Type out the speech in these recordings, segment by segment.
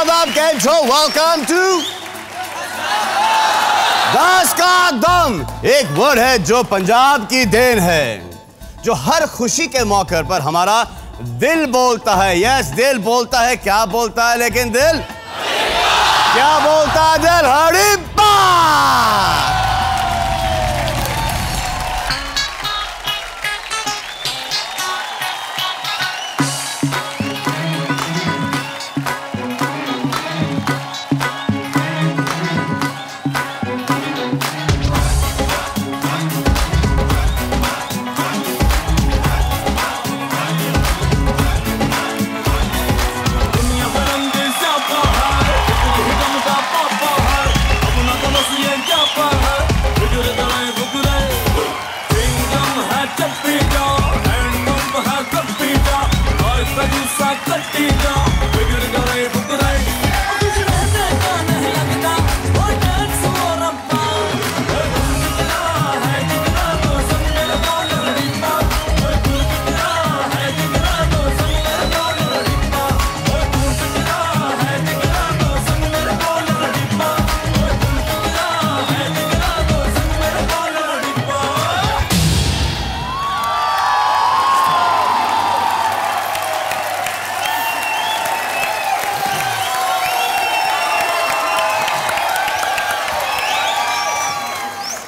आदाब, कैम छो, welcome to दस का दम। एक वर्ड है जो पंजाब की देन है, जो हर खुशी के मौके पर हमारा दिल बोलता है। यस, दिल बोलता है। क्या बोलता है लेकिन दिल? क्या बोलता है दिल? हड़िप्पा।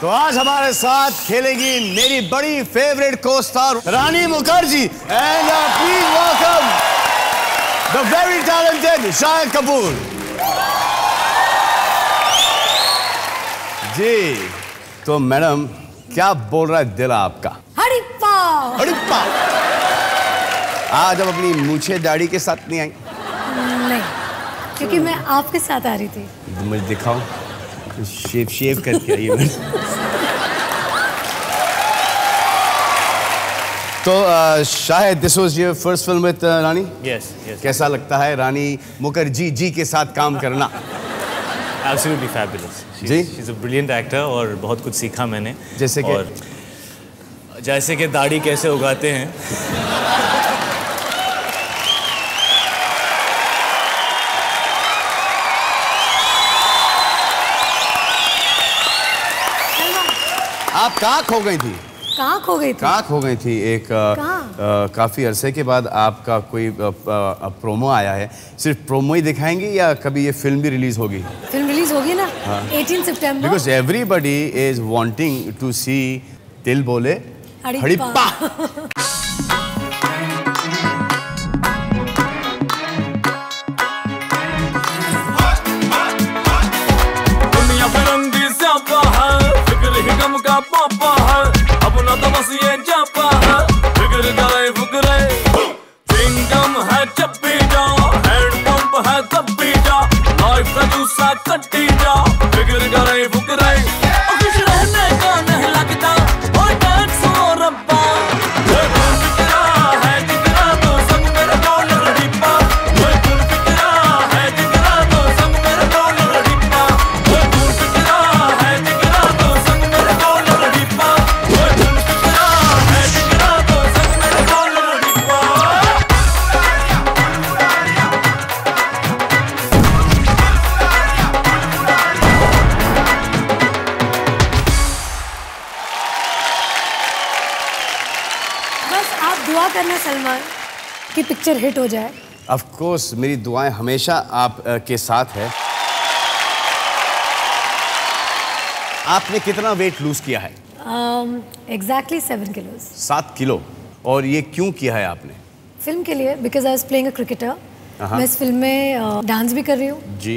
तो आज हमारे साथ खेलेगी मेरी बड़ी favourite co-star Rani Mukherjee and please welcome the very talented Shahid Kapoor ji. तो मैडम, क्या बोल रहा है दिल आपका? हड़िप्पा। हड़िप्पा। आज अब अपनी मूछे दाढ़ी के साथ नहीं आई? नहीं, क्योंकि मैं आपके साथ आ रही थी। मुझे दिखाओ, शेव करके आई है। तो शायद this was your first film with Rani? Yes yes. कैसा लगता है रानी मुखर्जी जी के साथ काम करना? Absolutely fabulous. She's a brilliant actor और बहुत कुछ सीखा मैंने। जैसे कि? और जैसे कि दाढ़ी कैसे उगाते हैं। आप कहाँ खो गई थी? कहाँ खो गई थी? कहाँ खो गई थी? एक काफी अरसे के बाद आपका कोई प्रोमो आया है। सिर्फ प्रोमो ही दिखाएंगे या कभी ये फिल्म भी रिलीज होगी? फिल्म रिलीज होगी ना? 18 सितंबर। Because everybody is wanting to see Dil Bole हड़िप्पा। दुआ करना सलमान कि पिक्चर हिट हो जाए। ऑफ कोर्स, मेरी दुआएं हमेशा आप के साथ है। आपने कितना वेट लूज किया है? Exactly 7 kilo. 7 किलो। और ये क्यों किया है आपने? फिल्म के लिए, because I was playing a cricketer. मैं इस फिल्म में डांस भी कर रही हूँ जी,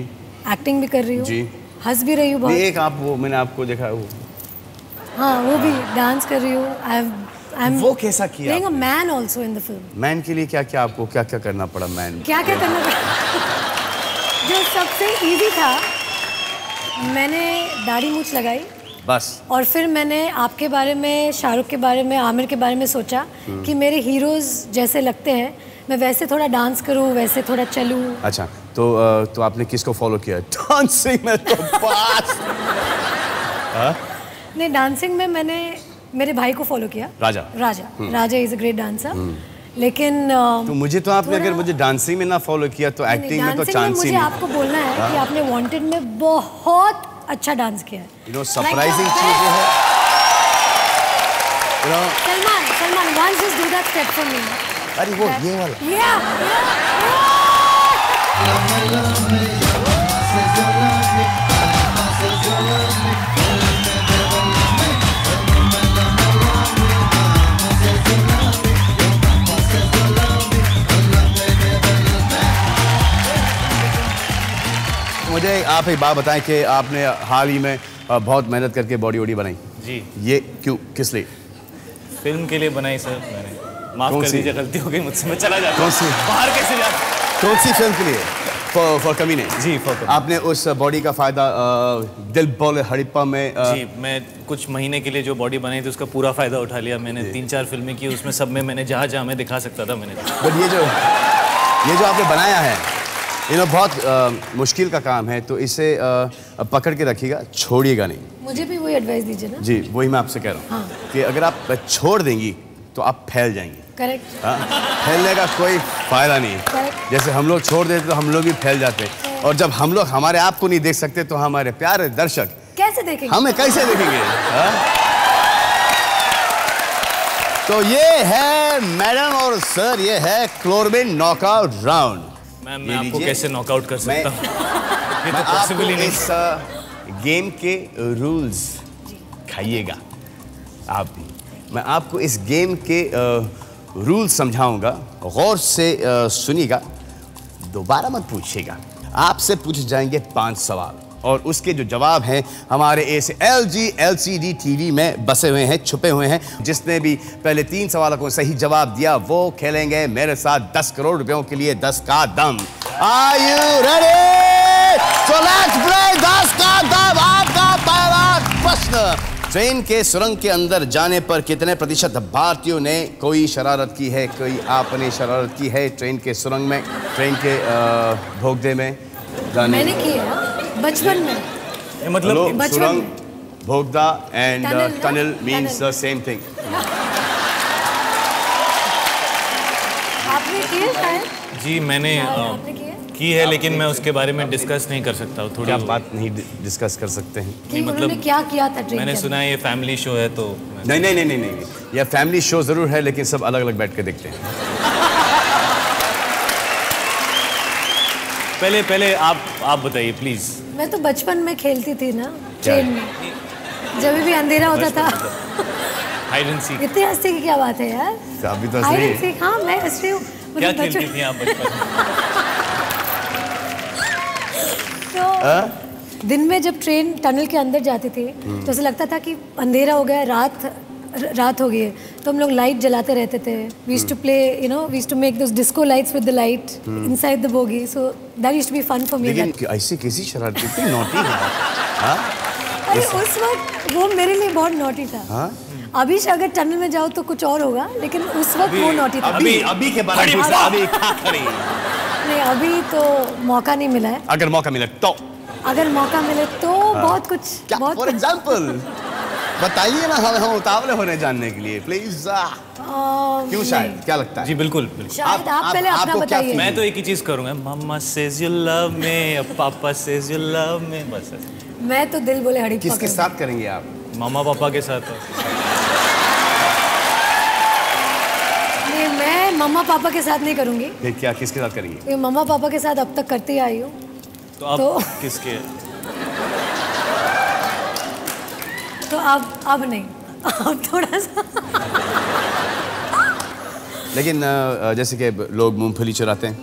एक्टिंग भी कर रही हूँ जी, हंस भी रही हूँ बहुत। एक आप वो मैंने आपको देखा वो, हाँ वो भी डांस कर रही हूँ। वो कैसा किया? Playing a man also in the film. Man के लिए क्या क्या आपको क्या क्या करना पड़ा? मैन क्या क्या करना पड़ा? जो सबसे इजी था, मैंने दाढ़ी मूछ लगाई बस, और फिर मैंने आपके बारे में, शाहरुख के बारे में, आमिर के बारे में सोचा कि मेरे हीरोज जैसे लगते हैं, मैं वैसे थोड़ा डांस करूं, वैसे थोड़ा चलूं। अच्छा, तो आपने किसको फॉलो किया? डांसिंग में तो पास। नहीं, डांसिंग में मैंने मेरे भाई को फॉलो किया। राजा। राजा इज अ ग्रेट डांसर। लेकिन तो मुझे तो आपने अगर मुझे डांसिंग में ना फॉलो किया तो एक्टिंग में तो चांस ही नहीं। मुझे आपको बोलना है कि आपने वांटेड में बहुत अच्छा डांस किया है। यू नो सरप्राइजिंग चीज है। You know Salman once just do that step for me। अरे वो ये वाला मुझे आप एक बात बताएं कि आपने हाल ही में बहुत मेहनत करके बॉडी वॉडी बनाई। जी। ये क्यों, किस लिए? फिल्म के लिए बनाई सर मैंने। माफ कर दीजिए, गलती हो गई मुझसे, मैं चला जाता हूँ। कौन सी? बाहर कैसे जाता? कौन सी फिल्म के लिए? फॉर कमीने। जी, फॉर कमीने। आपने उस बॉडी का फायदा दिल बोले हड़प्पा में जी, मैं कुछ महीने के लिए जो बॉडी बनाई थी उसका पूरा फायदा उठा लिया मैंने। 3-4 फिल्में की, उसमें सब में मैंने जहाँ मैं दिखा सकता था मैंने। बट ये जो आपने बनाया है बहुत मुश्किल का काम है, तो इसे पकड़ के रखिएगा, छोड़िएगा नहीं। मुझे भी वही एडवाइस दीजिए ना। जी, वही मैं आपसे कह रहा हूँ कि अगर आप छोड़ देंगी तो आप फैल जाएंगी। करेक्ट। हाँ, फैलने का कोई फायदा नहीं है। Correct. जैसे हम लोग छोड़ देते तो हम लोग भी फैल जाते, और जब हम लोग हमारे आप को नहीं देख सकते तो हमारे प्यारे दर्शक कैसे देखेंगे? हमें कैसे देखेंगे? हाँ? तो ये है मैडम और सर, ये है क्लोरबिन नॉकआउट राउंड। मैं आपको कैसे नॉकआउट कर सकता हूँ? ये तो पॉसिबल ही नहीं। इस गेम के रूल्स खाइएगा आप भी। मैं आपको इस गेम के रूल्स समझाऊंगा, गौर से सुनिएगा, दोबारा मत पूछिएगा। आपसे पूछे जाएंगे 5 सवाल और उसके जो जवाब हैं हमारे इस LG LCD TV में बसे हुए हैं, छुपे हुए हैं। जिसने भी पहले 3 सवालों को सही जवाब दिया वो खेलेंगे मेरे साथ 10 करोड़ रुपयों के लिए 10 का दम। Are you ready? So let's play 10 का दम। आपका पहला प्रश्न, ट्रेन के सुरंग के अंदर जाने पर कितने प्रतिशत भारतीयों ने कोई शरारत की है? कोई आपने शरारत की है ट्रेन के सुरंग में, ट्रेन के भोगदे में जाने? मैंने की है बचपन में। मतलब सुरंग, भोगदा and tunnel means the same thing. आपने की है शायद? जी, मैंने आपने की है? की है, लेकिन मैं उसके बारे में डिस्कस नहीं कर सकता हूँ। थोड़ी क्या बात नहीं डिस्कस कर सकते हैं? कि उन्होंने क्या किया था ट्रेन? मैंने सुना है ये फैमिली शो है तो नहीं, यह फैमिली शो जरूर है लेकिन सब अलग अलग बैठ के देखते हैं। पहले आप बताइए प्लीज। मैं तो बचपन में खेलती थी ना ट्रेन में, जब भी अंधेरा होता था। Hide and seek. इतनी हंसी की क्या बात है यार? अभी तो हाइड एंड सीक। हाँ, मैं हंस रही हूँ। क्या खेलती थी आप बचपन में? तो दिन में जब ट्रेन टनल के अंदर जाती थी तो ऐसा लगता था कि अंधेरा हो गया, रात हो गई है, तो हम लोग लाइट जलाते रहते थे। We used to play, we used to make those disco lights with the light inside the bogie, so that used to be fun for me. लेकिन ऐसी कैसी शरारत थी? नॉटी है। हाँ? अरे उस वक्त वो मेरे लिए बहुत नॉटी था। हाँ? अभी से अगर टनल में जाओ तो कुछ और होगा, लेकिन उस वक्त वो नॉटी था। अभी के बारे में अभी क्या करेंगे? नहीं, अभी तो मौका नहीं मिला है। अगर मौका मिले तो? अगर मौका मिले तो बहुत कुछ। क्या फॉर एग्जाम्पल बताइए ना, हम उतावले होने जानने के लिए प्लीज। क्यों शायद, क्या लगता है? जी बिल्कुल। शायद आप पहले अपना बताइए। मैं तो एक ही चीज करूंगा, मम्मा सेज यू लव मी, पापा सेज यू लव मी, बस। मैं तो दिल बोले हड़ी। किसके साथ करेंगे आप? मामा पापा के साथ। नहीं, मैं मम्मा पापा के साथ नहीं करूंगी। फिर क्या, किसके साथ करेंगे? मम्मा पापा के साथ अब तक करती ही आई हूँ। तो अब किसके? तो अब नहीं, अब थोड़ा सा। लेकिन जैसे कि लोग मूंगफली चुराते हैं,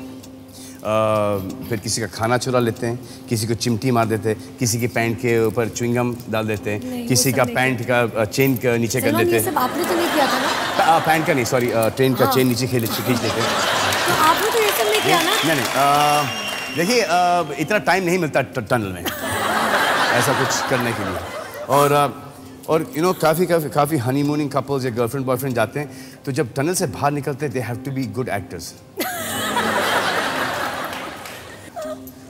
फिर किसी का खाना चुरा लेते हैं, किसी को चिमटी मार देते हैं, किसी के पैंट के ऊपर च्युइंगम डाल देते हैं, किसी का पैंट का चेन का नीचे कर लेते हैं। आपने तो नहीं किया था ना? पैंट का नहीं, सॉरी, ट्रेन का चेन नीचे खींच लेते हैं। तो आपने तो ये सब नहीं किया ना? नहीं, देखिए इतना टाइम नहीं मिलता टनल में ऐसा कुछ करने के लिए। और काफ़ी हनीमूनिंग कपल्स या गर्लफ्रेंड बॉयफ्रेंड जाते हैं, तो जब टनल से बाहर निकलते हैं they have to be good actors.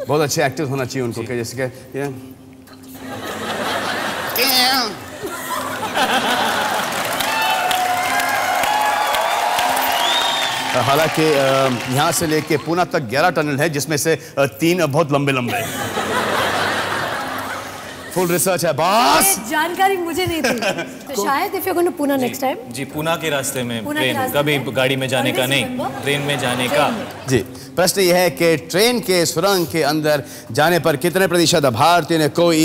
बहुत अच्छे एक्टर्स होना चाहिए उनको, कि जैसे कि हालांकि यहाँ से लेके पुणे तक 11 टनल है, जिसमें से 3 बहुत लंबे लंबे। फुल रिसर्च है बॉस। जानकारी मुझे नहीं थी। तो शायद if you going to Pune next time. जी, पुणे के रास्ते में ट्रेन, कभी गाड़ी में जाने का नहीं, ट्रेन में जाने का। जी, प्रश्न यह है कि ट्रेन के सुरंग के अंदर जाने पर कितने प्रतिशत भारतीयों ने कोई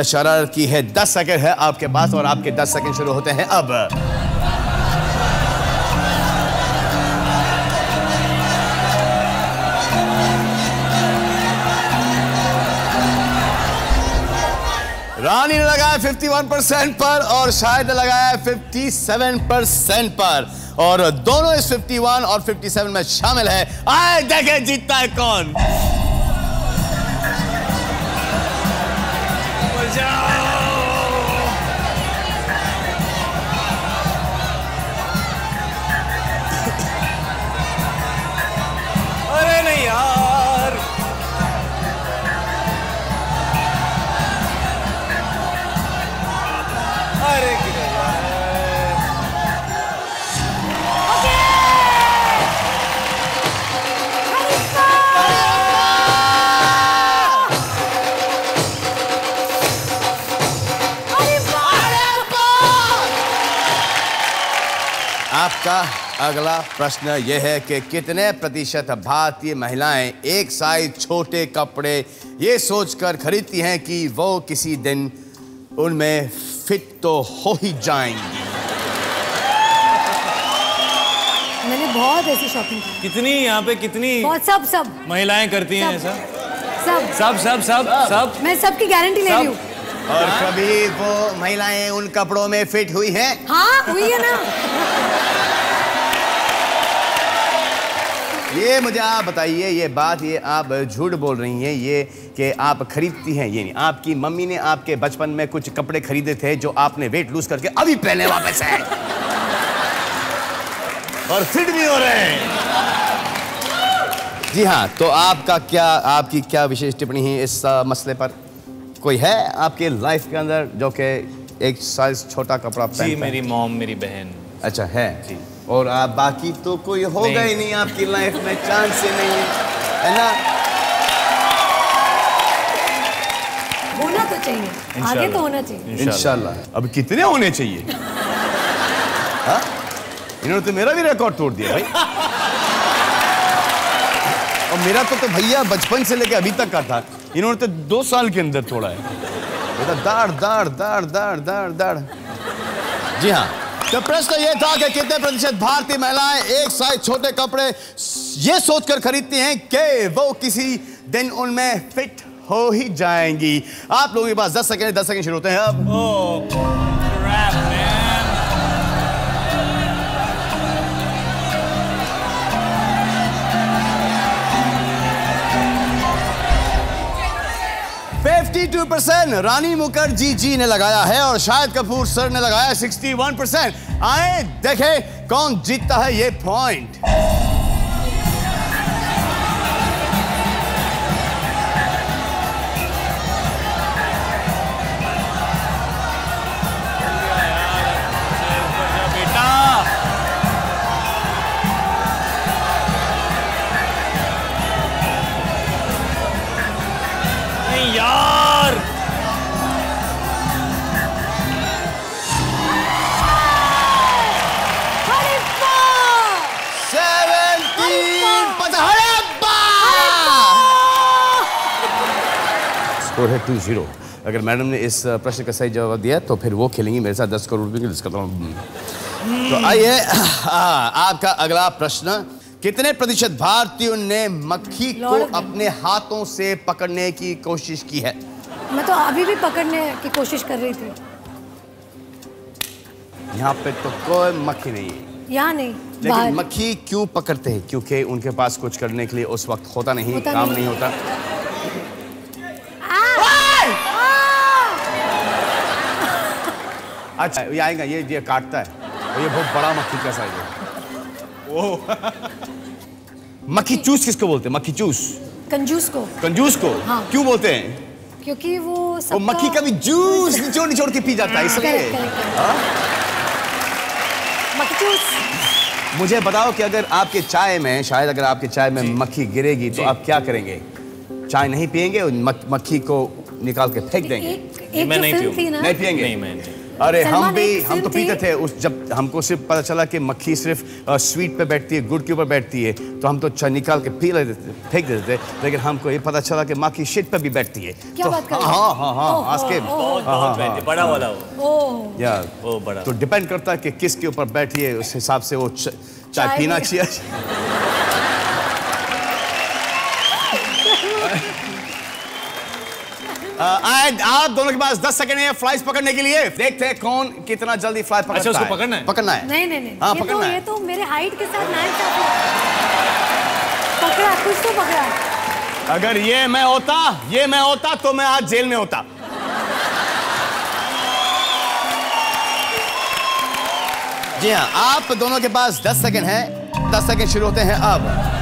शरारत की है। 10 सेकंड है आपके पास और आपके 10 सेकंड शुरू होते हैं अब। रानी ने लगाया 51% पर और शायद ने लगाया 57% पर, और दोनों इस 51 और 57 में शामिल है। आए देखे जीतता है कौन। अरे नहीं यार, अरे आपका अगला प्रश्न यह है कि कितने प्रतिशत भारतीय महिलाएं एक साइज छोटे कपड़े ये सोचकर खरीदती हैं कि वो किसी दिन उनमें फिट तो हो ही जाएंगी। मैंने बहुत ऐसी शॉपिंग की। कितनी यहाँ पे कितनी बहुत सब महिलाएं करती हैं ऐसा? सब मैं सबकी गारंटी ले रही हूँ। और कभी वो महिलाएं उन कपड़ों में फिट हुई हैं? हाँ, हुई है ना। ये मुझे आप बताइए, ये बात ये आप झूठ बोल रही हैं ये कि आप खरीदती हैं, ये नहीं। आपकी मम्मी ने आपके बचपन में कुछ कपड़े खरीदे थे जो आपने वेट लूज करके अभी पहने वापस है और फिट भी हो रहे हैं। जी हाँ, तो आपकी क्या विशेष टिप्पणी है इस मसले पर? कोई है आपके लाइफ के अंदर जो कि एक साइज छोटा कपड़ा पहनता है? जी, मेरी मॉम, मेरी बहन। अच्छा है जी। और आप बाकी तो कोई होगा ही नहीं आपकी लाइफ में, चांस ही नहीं है ना? होना तो चाहिए, आगे तो होना चाहिए इंशाल्लाह। अब कितने होने चाहिए? हाँ, इन्होंने तो मेरा भी रिकॉर्ड तोड़ दिया भाई। और मेरा तो भैया बचपन से लेके अभी तक का था, इन्होंने तो 2 साल के अंदर तोड़ा है। दाढ़ दाढ़ दाढ़ दाढ़ दाढ़ दाढ़। जी हाँ, तो प्रश्न ये था कि कितने प्रतिशत भारतीय महिलाएं एक साइज छोटे कपड़े ये सोचकर खरीदती हैं कि वो किसी दिन उनमें फिट हो ही जाएंगी। आप लोगों के पास 10 सेकंड शुरू होते हैं अब। 52% रानी मुखर्जी जी ने लगाया है और शाहिद कपूर सर ने लगाया 61%। आए देखें कौन जीतता है ये पॉइंट। यार, स्कोर है 2-0। अगर मैडम ने इस प्रश्न का सही जवाब दिया तो फिर वो खेलेंगी मेरे साथ 10 करोड़ रुपए की लिस्ट। तो आइए आपका अगला प्रश्न, कितने प्रतिशत भारतीयों ने मक्खी को अपने हाथों से पकड़ने की कोशिश की है? मैं तो अभी भी पकड़ने की कोशिश कर रही थी। यहाँ पे तो कोई मक्खी नहीं है। यहाँ नहीं, लेकिन मक्खी क्यों पकड़ते हैं? क्योंकि उनके पास कुछ करने के लिए उस वक्त होता नहीं, काम नहीं होता। अच्छा, ये आएगा, ये काटता है, ये बहुत बड़ा मक्खी का साइज है। मक्खी चूस किसको बोलते हैं? मक्खी चूस कंजूस को। कंजूस को? हाँ। क्यों बोलते हैं? क्योंकि वो मक्खी का भी जूस निचोड़ के पी जाता है इसलिए। मक्खी चूस। मुझे बताओ कि अगर आपके चाय में, शायद अगर आपके चाय में मक्खी गिरेगी तो आप क्या करेंगे? चाय नहीं पिएंगे और मक्खी को निकाल के फेंक देंगे? एक मैं नहीं पीऊंगा। नहीं पिएंगे? नहीं, मैं नहीं। अरे सलमान, हम तो पीते थे उस, जब हमको सिर्फ पता चला कि मक्खी सिर्फ स्वीट पे बैठती है, गुड़ के ऊपर बैठती है, तो हम तो चाय निकाल के पी लेते थे, फेंक देते थे। लेकिन हमको ये पता चला कि मक्खी शिट पे भी बैठती है। क्या तो बात कर रहे हो? हाँ, आज के बहुत बैठती है, बड़ा वाला वो। या वो बड़ा। तो डिपेंड करता है कि किसके ऊपर बैठी है, उस हिसाब से वो चाय चाय पीना भी- चाहिए। आप दोनों के पास 10 सेकंड है फ्लाइट पकड़ने के लिए। देखते हैं कौन कितना जल्दी फ्लाइट पकड़ता है। अच्छा, उसको पकड़ना है? पकड़ना है। नहीं हाँ, ये पकड़ना है। ये तो मेरे हाइट के साथ नाइंसाफी है। पकड़ा, कुछ तो पकड़ा। अगर ये मैं होता तो मैं आज जेल में होता। जी हाँ, आप दोनों के पास 10 सेकंड है। 10 सेकंड शुरू होते हैं अब।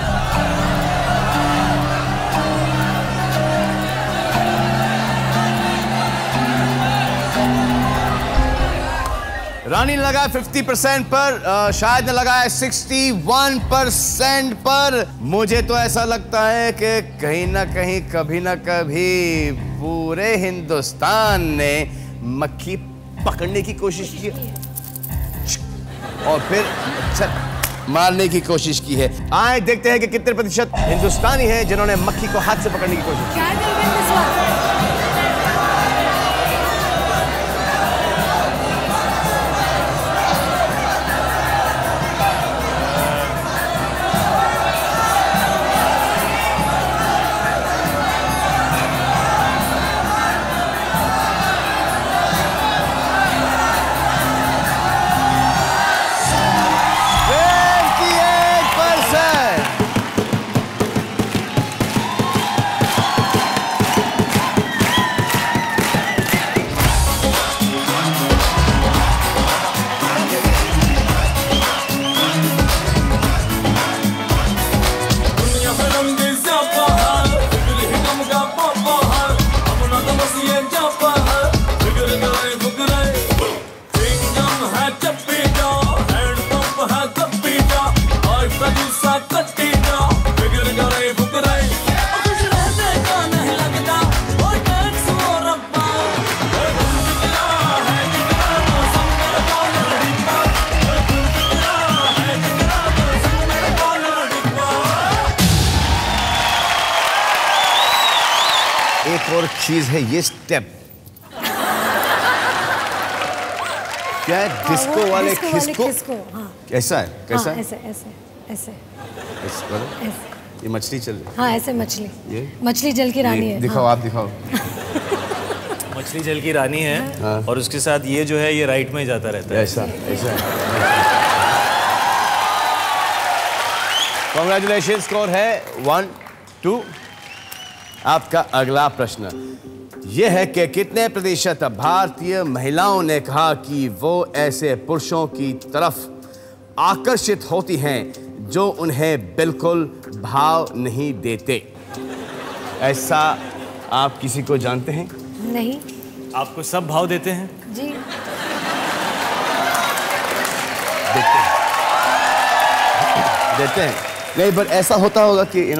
रानी ने लगाया 50% पर, शायद ने लगाया 61% पर। मुझे तो ऐसा लगता है कि कहीं ना कहीं, कभी ना कभी पूरे हिंदुस्तान ने मक्खी पकड़ने की कोशिश की और फिर मारने की कोशिश की है। आए देखते हैं कि कितने प्रतिशत हिंदुस्तानी हैं जिन्होंने मक्खी को हाथ से पकड़ने की कोशिश की। शायद will win this one. एक और चीज है ये स्टेप। क्या है? डिस्को वाले खिसको। हाँ। कैसा है? कैसा हाँ, है? ऐसे ऐसे ऐसे इस वाला? ऐसे। ये मछली चल रही हाँ, ऐसे मछली। ये? मछली जल की रानी है। है। दिखाओ, हाँ। आप दिखाओ। मछली जल की रानी है। हाँ। और उसके साथ ये जो है ये राइट में जाता रहता है। ऐसा ऐसा। कॉन्ग्रेचुलेशन, स्कोर है 1-2। आपका अगला प्रश्न यह है कि कितने प्रतिशत भारतीय महिलाओं ने कहा कि वो ऐसे पुरुषों की तरफ आकर्षित होती हैं जो उन्हें बिल्कुल भाव नहीं देते? ऐसा आप किसी को जानते हैं? नहीं आपको सब भाव देते हैं? जी। देते हैं। नहीं, पर ऐसा होता होगा कि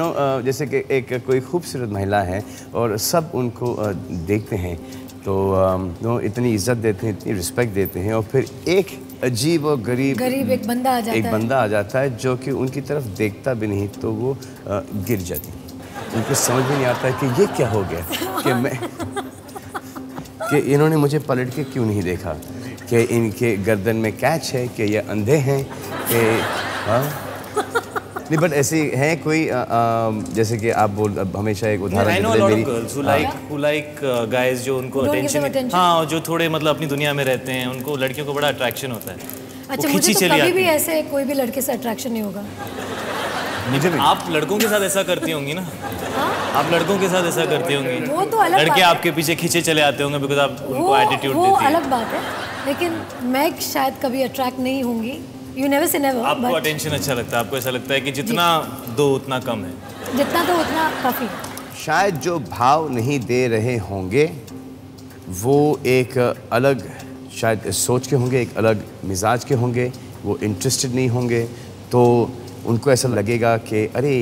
जैसे कि एक कोई खूबसूरत महिला है और सब उनको देखते हैं तो इतनी इज्जत देते हैं, इतनी रिस्पेक्ट देते हैं, और फिर एक अजीब और गरीब एक बंदा आ जाता है जो कि उनकी तरफ देखता भी नहीं तो वो गिर जाती। उनको समझ में नहीं आता है कि ये क्या हो गया कि मैं कि इन्होंने मुझे पलट के क्यों नहीं देखा, कि इनके गर्दन में कैच है, कि ये अंधे हैं, कि हाँ। नहीं, बट ऐसे हैं कोई जैसे कि आप हमेशा एक उदाहरण देते हैं मेरी who like guys जो उनको अटेंशन, हाँ, जो थोड़े मतलब अपनी दुनिया में रहते हैं, उनको लड़कियों को बड़ा अट्रैक्शन होता है। अच्छा, मुझे तो कभी भी ऐसे कोई भी लड़के से अट्रैक्शन नहीं होगा। मुझे भी। आप लड़कों के साथ ऐसा करती होंगी ना? आप लड़कों के साथ ऐसा करती होंगी। वो तो अलग लड़के बात आपके पीछे खींचे चले आते होंगे बिकॉज़ आप उनको एटीट्यूड वो देती हैं। अलग बात है, लेकिन मैं शायद कभी अट्रैक्ट नहीं होंगी। You never say never, आपको अटेंशन अच्छा लगता है, आपको ऐसा लगता है कि जितना दो उतना कम है। जितना दो उतना काफी। शायद जो भाव नहीं दे रहे होंगे वो एक अलग शायद सोच के होंगे, एक अलग मिजाज के होंगे, वो इंटरेस्टेड नहीं होंगे, तो उनको ऐसा लगेगा कि अरे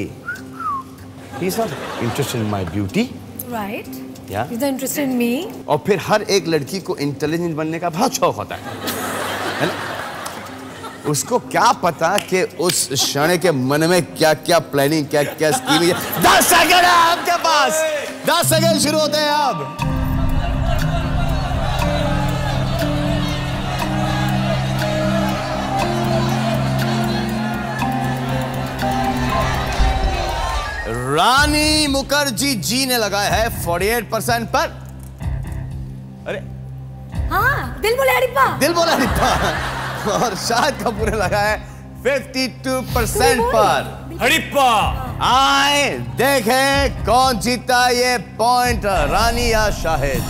he is not interested in my beauty, Right. Yeah. He's interested in me. और फिर हर एक लड़की को इंटेलिजेंट बनने का बहुत शौक होता है ना? उसको क्या पता कि उस क्षण के मन में क्या क्या प्लानिंग, क्या क्या स्कीम है। 10 सेकंड है आपके पास, 10 सेकंड शुरू होते हैं अब। रानी मुखर्जी जी ने लगाया है 48% पर। अरे हाँ, दिल बोले हड़प्पा। दिल बोला हड़प्पा। और शाहिद कपूर ने लगाया है 52% पर हड़प्पा। आए देखें कौन जीता ये पॉइंट, रानी या शाहिद।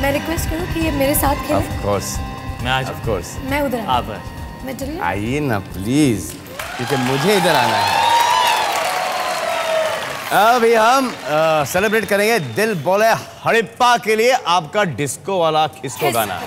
मैं रिक्वेस्ट करूँ कि ये मेरे साथ खेले। Of course, मैं आज of course। मैं उधर आप मैं चलिए। आइए ना प्लीज, क्योंकि मुझे इधर आना है। अभी हम सेलिब्रेट करेंगे दिल बोले हड़प्पा के लिए आपका डिस्को वाला खिस्को गाना।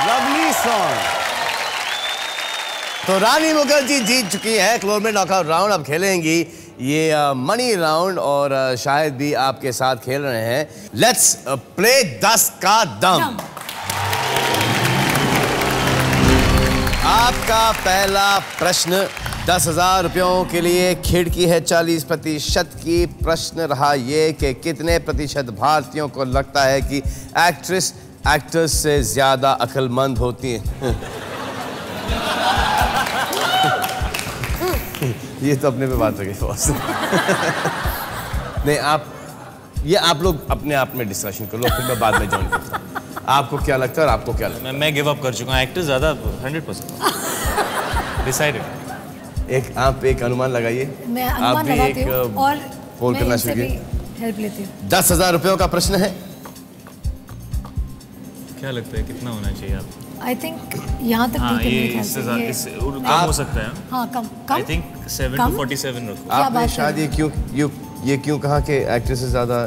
Lovely song. तो रानी मुखर्जी जीत चुकी है क्लोर में नॉकआउट राउंड। अब खेलेंगी ये मनी राउंड और शायद भी आपके साथ खेल रहे हैं। लेट्स प्ले 10 का दम। आपका पहला प्रश्न 10,000 रुपयों के लिए खिड़की है 40% की। प्रश्न रहा ये कि कितने प्रतिशत भारतीयों को लगता है कि एक्ट्रेस एक्टर्स से ज्यादा अक्लमंद होती हैं? ये तो अपने पे बात हो गई बॉस। नहीं, आप लोग अपने आप में डिस्कशन कर लो, फिर मैं बाद में जॉइन करता हूँ। आपको क्या लगता है और आपको क्या लगता है? मैं गिव अप कर चुका हूँ। एक्टर ज्यादा 100% डिसाइडेड। आप एक अनुमान लगाइए। मैं अनुमान लगाती हूँ और पोल करना शुरू कीजिए। हेल्प लेती हूँ। 10,000 रुपयों का प्रश्न है। क्या लगता है कितना होना चाहिए आप? आई थिंक यहाँ तक ठीक है मेरे ख्याल से। ये कम हो सकता है। हाँ, कम। आई थिंक 7 to 47 रखो। आपने शायद ये क्यों कहा कि एक्ट्रेस से ज्यादा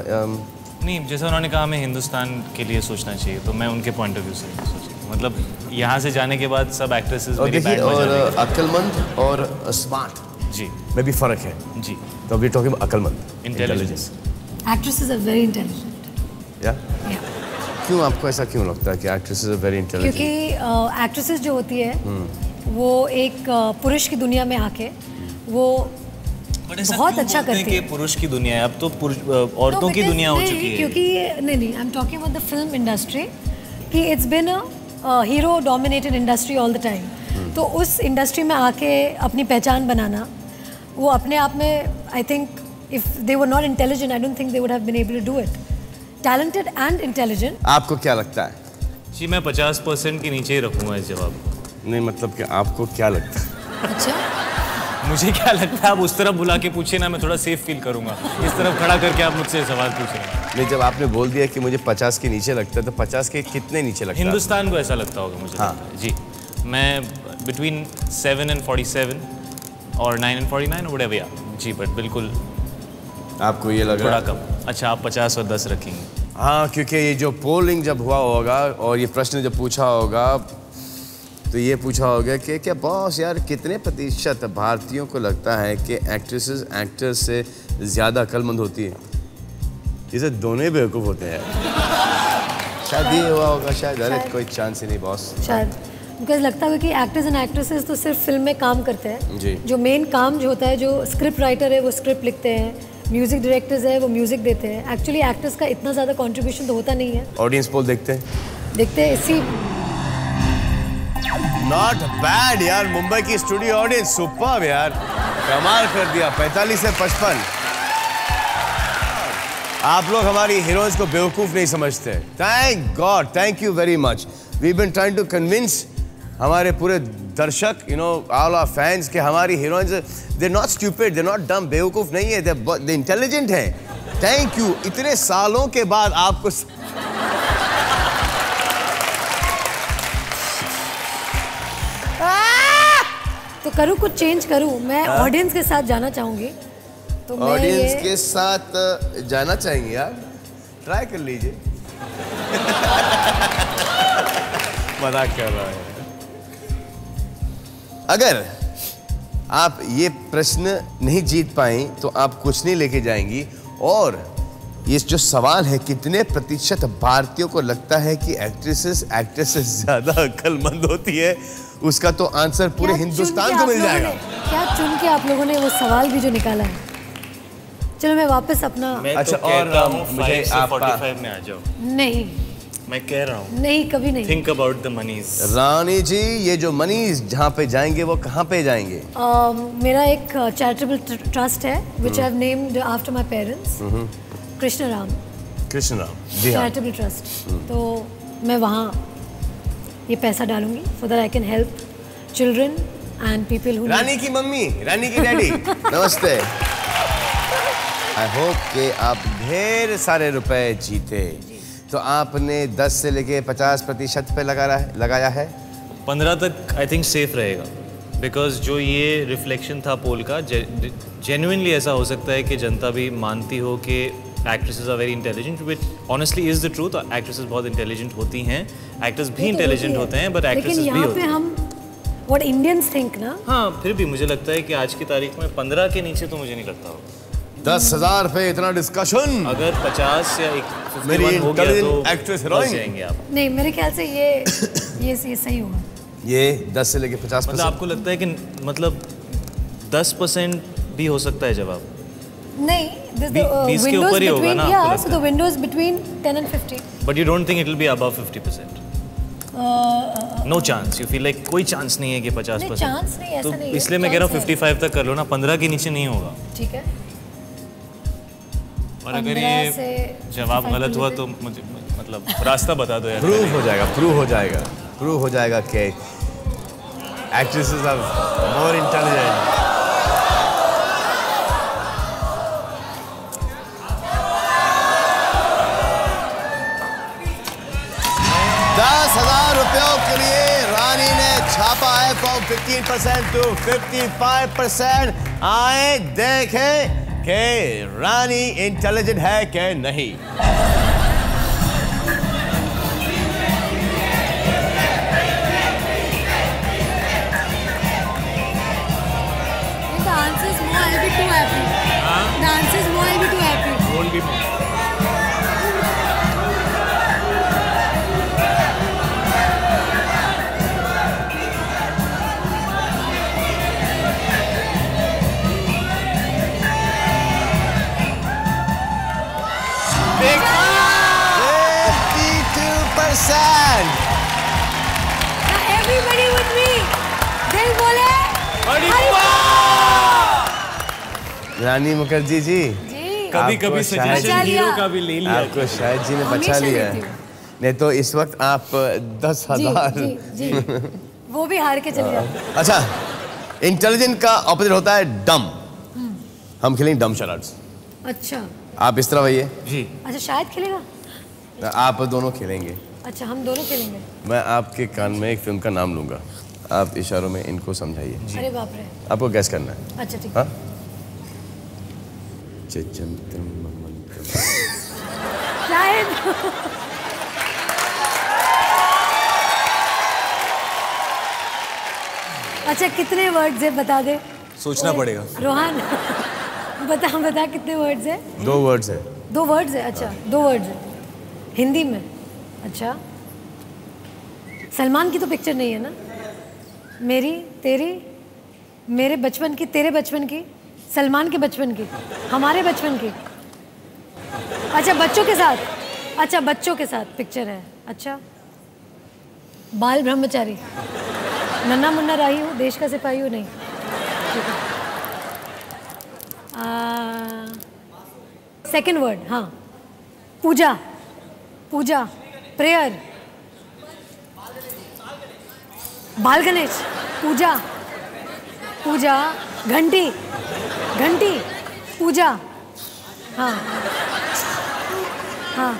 नहीं, जैसा उन्होंने कहा हमें हिंदुस्तान के लिए सोचना चाहिए, तो मैं उनके पॉइंट ऑफ व्यू से सोचा। मतलब यहाँ से जाने के बाद सब एक्ट्रेसेस मेरी बैंड बजा और देंगी। अक्लमंद और स्मार्ट जी में भी फर्क है जी। तो वी टॉकिंग अक्लमंद, intelligence. Actresses are very intelligent. या क्यों आपको ऐसा क्यों लगता है कि एक्ट्रेसेस आर वेरी इंटेलिजेंट? क्योंकि एक्ट्रेसेस जो होती है वो एक पुरुष की दुनिया में आके वो बहुत अच्छा करती है। कि पुरुष की दुनिया है, अब तो औरतों की दुनिया हो चुकी है। क्योंकि नहीं, I am talking about the film industry कि it's been a hero dominated industry all the time. तो उस इंडस्ट्री में आके अपनी पहचान बनाना, वो अपने आप में I think if they were not intelligent I don't think they would have been able to do it. Talented and intelligent. आपको क्या लगता है? जी मैं 50% के नीचे ही रखूंगा इस जवाब को। नहीं, मतलब कि आपको क्या लगता है? अच्छा, मुझे क्या लगता है आप उस तरफ बुला के पूछे ना, मैं थोड़ा सेफ फील करूंगा। इस तरफ खड़ा करके आप मुझसे सवाल पूछ रहे हैं। नहीं, जब आपने बोल दिया कि मुझे 50 के नीचे लगता है तो 50 के कितने नीचे लगता है? हिंदुस्तान को ऐसा लगता होगा मुझे। हाँ। जी मैं between 7 and 47 or 9 and 49 or whatever, yeah. Ji, but बिल्कुल आपको ये लग रहा थोड़ा कम। अच्छा, आप 50 और 10 रखेंगे? हाँ, क्योंकि ये जो पोलिंग जब हुआ होगा और ये प्रश्न जब पूछा होगा तो ये पूछा होगा कि क्या बॉस यार कितने प्रतिशत भारतीयों को लगता है कि एक्ट्रेसेस एक्टर्स से ज़्यादा अक्लमंद होती है? इसे दोनों ही बेवकूफ़ होते हैं। शायद ये हुआ होगा, शायद। अरे कोई चांस ही नहीं बॉस। शायद बिकॉज लगता है कि एक्टर्स एंड एक्ट्रेसेस तो सिर्फ फिल्म में काम करते हैं जी। जो मेन काम जो होता है, जो स्क्रिप्ट राइटर है वो स्क्रिप्ट लिखते हैं, म्यूजिक डायरेक्टर्स है वो म्यूजिक देते हैं। एक्चुअली एक्टर्स का इतना ज़्यादा कंट्रीब्यूशन तो होता नहीं है। ऑडियंस पोल देखते हैं इसी नॉट बैड यार। मुंबई की स्टूडियो ऑडियंस सुपर्ब यार, कमाल कर दिया। 45 से 55। आप लोग हमारी हीरोइंस को बेवकूफ नहीं समझते। Thank God, thank you very much. We been trying to convince हमारे पूरे दर्शक, you know, all our fans कि हमारी heroines they not stupid, they not dumb, बेवकूफ नहीं है, दे इंटेलिजेंट है। Thank you. इतने सालों के बाद आपको तो करूँ, कुछ चेंज करूँ। मैं ऑडियंस के साथ जाना चाहूँगी। तो ऑडियंस के साथ जाना चाहेंगे यार? ट्राई कर लीजिए। मजाक कर रहा है। अगर आप ये प्रश्न नहीं जीत पाई तो आप कुछ नहीं लेके जाएंगी। और ये जो सवाल है, कितने प्रतिशत भारतीयों को लगता है कि एक्ट्रेसेस ज्यादा अक्लमंद होती है, उसका तो आंसर पूरे हिंदुस्तान को मिल जाएगा। क्या चुन के आप लोगों ने वो सवाल भी जो निकाला है। चलो मैं वापस अपना अच्छा, और मुझे आप 45 में आ जाओ। नहीं, मैं कह रहा हूँ नहीं, कभी नहीं। Think about the monies. Rani ji, ये जो मनीज जहाँ पे जाएंगे वो कहाँ पे जाएंगे? मेरा एक चैरिटेबल ट्रस्ट है which I have named after my parents, Krishna Ram ji, charitable trust. तो मैं वहाँ ये पैसा डालूंगी so that I can help children and people who. Rani की मम्मी, रानी की डैडी, नमस्ते। आई होप कि आप ढेर सारे रुपए जीते। तो आपने 10 से लेके 50% पे लगाया है। 15 तक आई थिंक सेफ रहेगा, बिकॉज जो ये रिफ्लेक्शन था पोल का, जेन्युइनली ऐसा हो सकता है कि जनता भी मानती हो कि actresses are very intelligent, which honestly is the truth. Actresses बहुत इंटेलिजेंट होती हैं, एक्टर्स भी इंटेलिजेंट होते हैं, बट एक्ट्रेसेस भी होती हैं। हम व्हाट इंडियंस थिंक ना। हाँ, फिर भी मुझे लगता है कि आज की तारीख में 15 के नीचे तो मुझे नहीं लगता हो। 10,000 पे इतना डिस्कशन। अगर 50 या 51 हो गया तो एक्ट्रेस जाएंगे आप। नहीं, मेरे ख्याल से ये सही होगा। ये 10 से लेके 50%। मतलब आपको लगता है कि मतलब 10% भी हो सकता है जवाब? नहीं, 20 के ऊपर ही होगा ना? Yeah, so the window is between 10 and 50. But you don't think it will be above 50%? No chance. You feel like कोई चांस नहीं है कि 50%? नहीं, चांस नहीं, ऐसा नहीं है। इसलिए मैं कह रहा हूँ 55 तक कर लो ना, 15 के नीचे नहीं होगा। ठीक है। और अगर ये जवाब गलत हुआ तो मुझे मतलब रास्ता बता दो यार। प्रूव हो जाएगा कि एक्ट्रेसेस आर मोर इंटेलिजेंट। ₹10,000 के लिए रानी ने छापा है फ्रॉम 15% to 55%। आए देखें कि रानी इंटेलिजेंट है कि नहीं। The answer is no, I'll be too happy. The answer is no, I'll be too happy. Won't be more. Everybody with me. दिल बोले रानी मुखर्जी जी, कभी सजेशन हीरो का भी ले लिया। आपको शायद जी ने बचा लिया है। नहीं तो इस वक्त आप 10,000 जी, वो भी हार के चले जाते। अच्छा, इंटेलिजेंट का ऑपोजिट होता है डम। हम खेलेंगे डम शराड्स। अच्छा, आप इस तरह आइए जी। अच्छा, शायद खेलेगा। आप दोनों खेलेंगे। अच्छा, हम दोनों खेलेंगे। मैं आपके कान में एक फिल्म का नाम लूंगा, आप इशारों में इनको समझाइए। अरे बाप रे। आपको गैस करना है। अच्छा ठीक है। हाँ? शायद। अच्छा कितने वर्ड्स है बता दे। सोचना पड़ेगा। रोहन बता कितने वर्ड्स है? 2 वर्ड्स है। 2 वर्ड्स है। अच्छा 2 वर्ड्स है हिंदी में। अच्छा सलमान की तो पिक्चर नहीं है ना? मेरी तेरी, मेरे बचपन की, तेरे बचपन की, सलमान के बचपन की, हमारे बचपन की। अच्छा बच्चों के साथ। अच्छा बच्चों के साथ पिक्चर है। अच्छा बाल ब्रह्मचारी, नन्ना मुन्ना राही हूँ, देश का सिपाही हूँ, नहीं ठीक है। सेकेंड वर्ड हाँ पूजा, पूजा प्रेयर, बाल गणेश, पूजा, पूजा घंटी, घंटी पूजा। हाँ हाँ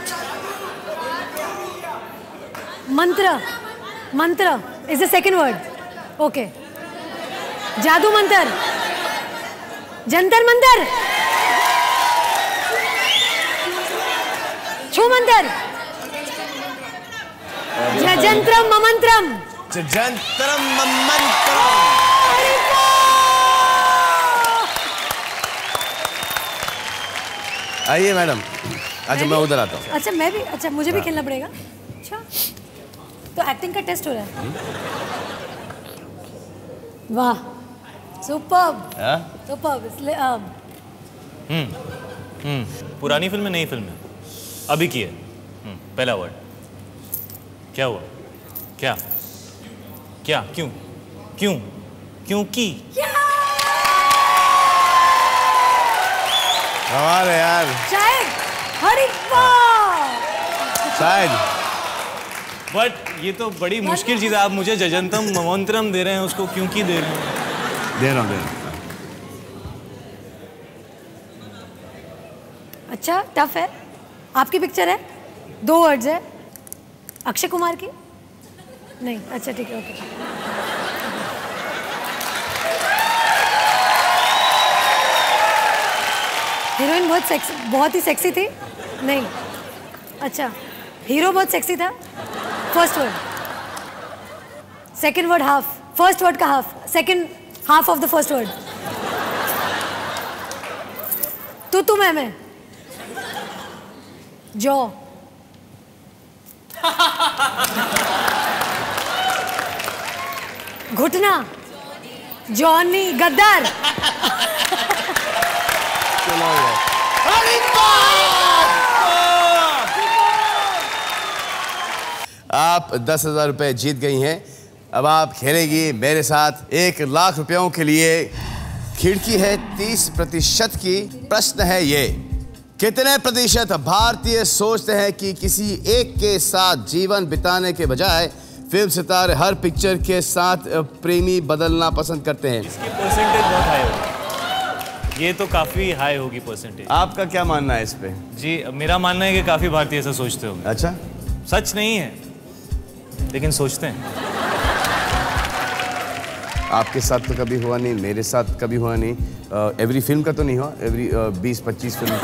मंत्र, मंत्र is the second word. Okay जादू मंत्र, जंतर मंतर, छू मंतर, जंत्रम ममंत्रम, जंत्रम ममंत्रम। आइए मैडम। अच्छा मैं उधर आता हूँ। अच्छा मैं भी। अच्छा मुझे भी खेलना पड़ेगा। अच्छा तो एक्टिंग का टेस्ट हो रहा है। वाह सुपर्ब, सुपर्ब। पुरानी फिल्म है, नई फिल्म है? अभी की है। पहला वर्ड क्या हुआ? क्या क्या क्यों क्यों क्योंकि? हमारे यार शायद शायद। बट ये तो बड़ी मुश्किल चीज़ है। आप मुझे जजंतम ममंत्रम दे रहे हैं, उसको क्योंकि दे रहे हैं? दे रहा हूँ। अच्छा टफ है। आपकी पिक्चर है, 2 वर्ड्स है, अक्षय कुमार की नहीं? अच्छा ठीक है ओके। हीरोइन बहुत सेक्सी, बहुत ही सेक्सी थी? नहीं। अच्छा हीरो बहुत सेक्सी था? First word, second word half, first word का half, second half of the first word. तू मैं जॉ, घुटना, जॉनी, गद्दार। आप 10,000 रुपए जीत गई हैं। अब आप खेलेगी मेरे साथ 1 लाख रुपयों के लिए। खिड़की है 30% की। प्रश्न है ये, कितने प्रतिशत भारतीय सोचते हैं कि किसी एक के साथ जीवन बिताने के बजाय फिल्म सितारे हर पिक्चर के साथ प्रेमी बदलना पसंद करते हैं? इसकी परसेंटेज बहुत हाई होगी। ये तो काफ़ी हाई होगी परसेंटेज। आपका क्या मानना है इस पे? जी मेरा मानना है कि काफ़ी भारतीय ऐसा सोचते होंगे। अच्छा सच नहीं है लेकिन सोचते हैं। आपके साथ तो कभी हुआ नहीं, मेरे साथ कभी हुआ नहीं। एवरी फिल्म का तो नहीं हुआ, एवरी 20-25 फिल्म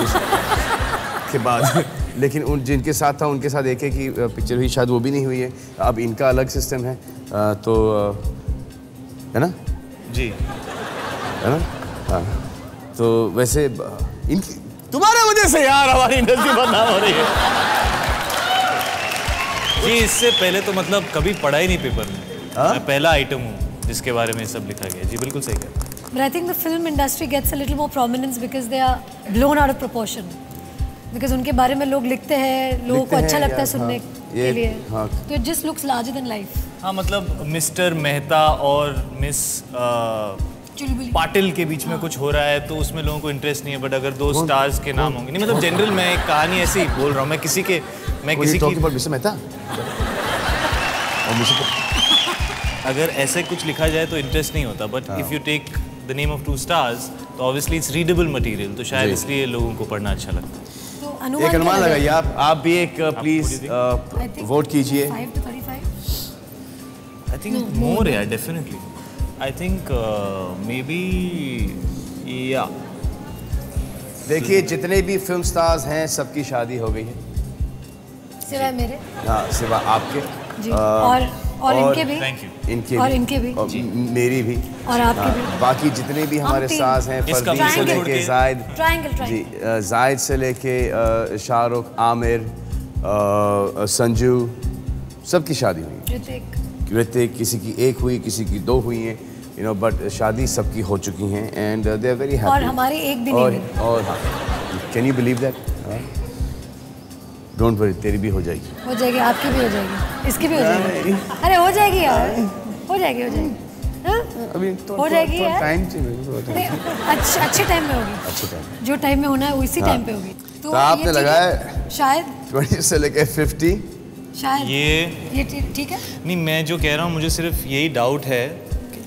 के बाद। लेकिन उन जिनके साथ था उनके साथ एक ही पिक्चर हुई, शायद वो भी नहीं हुई है। अब इनका अलग सिस्टम है तो है ना जी, है ना? हाँ तो वैसे इनकी तुम्हारे वजह से यार हमारी इंडस्ट्री बदनाम हो रही है। जी इससे पहले तो मतलब कभी पढ़ा ही नहीं पेपर में। मैं पहला आइटम हूँ जिसके बारे में सब लिखा गया। जी बिल्कुल सही कहा। But I think the film industry gets a little more prominence because they are blown out of proportion. Because उनके बारे में लोग लिखते हैं, लोगों को अच्छा लगता है सुनने के लिए। तो it just looks larger than life. हाँ मतलब मिस्टर मेहता और मिस पाटिल के बीच में कुछ हो रहा है तो उसमें लोगों को इंटरेस्ट नहीं है। बट अगर 2 स्टार्स के नाम होंगे, नहीं मतलब जनरल मैं एक कहानी ऐसी ही बोल रहा हूँ। मैं किसी की मिस्टर मेहता और मुझे अगर ऐसे कुछ लिखा जाए तो इंटरेस्ट नहीं होता। But if you take the name of 2 stars तो ऑब्वियसली इट्स रीडेबल मटेरियल, तो शायद इसलिए लोगों को पढ़ना अच्छा लगता है। तो एक अनुमान लगाइए आप भी एक प्लीज वोट कीजिए। 5 to 35? I think more, yeah, definitely. I think maybe, yeah. देखिए जितने भी फिल्म स्टार्स हैं सबकी शादी हो गई है सिवाय मेरे। हाँ सिवाय आपके जी। और इनके भी। Thank you. इनके और भी, इनके भी और मेरी भी और आपके भी। बाकी जितने भी हमारे सास हैं फरदीन से लेके जायद जी, जायद से लेके शाहरुख, आमिर, संजू, सबकी शादी हुई। ऋतिक किसी की एक हुई, किसी की 2 हुई हैं, you know, बट शादी सबकी हो चुकी हैं and they are very happy. और हमारी एक भी नहीं हुई। और हाँ, can you believe that? Don't worry, तेरी भी हो जाएगी। हो जाएगी, आपकी भी हो जाएगी, इसकी भी हो जाएगी। अरे हो जाएगी यार, हो जाएगी, हो जाएगी। अभी तो हो जाएगी यार। टाइम चाहिए। अच्छे टाइम में होगी। अच्छे टाइम, जो टाइम में होना है उसी टाइम पे होगी। तो आपने लगाया शायद 20 से लेके 50। शायद ये ठीक है। नहीं, मैं जो कह रहा हूँ मुझे सिर्फ यही डाउट है,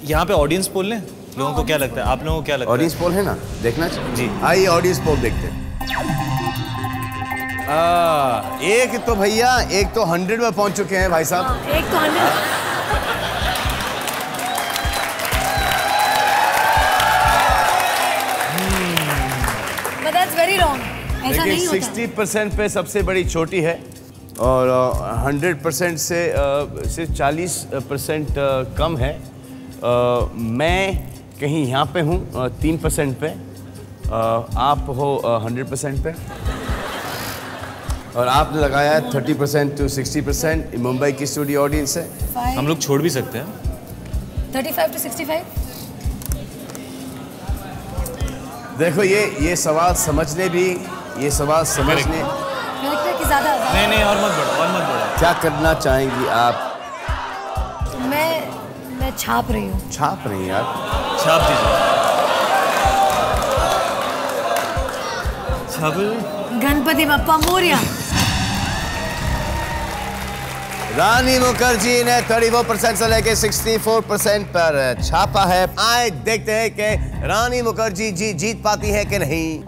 यहाँ पे ऑडियंस पोल लें, लोगों को क्या लगता है, आप लोगों को क्या लगता है? ऑडियंस पोल है ना, देखना चाहिए जी। आइए ऑडियंस पोल देखते हैं। एक तो भैया, एक तो 100 में पहुंच चुके हैं भाई साहब। एक तो 100। But that's very wrong. ऐसा नहीं होता। 60% पे सबसे बड़ी चोटी है और 100% से सिर्फ 40% कम है। मैं कहीं यहाँ पे हूँ 3% पे, आप हो 100% पे और आपने लगाया 30% to 60%। मुंबई की स्टूडियो ऑडियंस है। हम लोग छोड़ भी सकते हैं 35 to 65। देखो ये सवाल समझने भी, ये सवाल समझने कि ज़्यादा नहीं और मत बढ़ो, और मत बढ़ो। क्या करना चाहेंगी आप? मैं छाप रही हूँ। छाप रही यार, छाप दीजिए। छाप। गणपति बप्पा मोरिया। रानी मुखर्जी ने 34% से लेके 64% पर छापा है। आए देखते हैं कि रानी मुखर्जी जी जीत पाती है कि नहीं।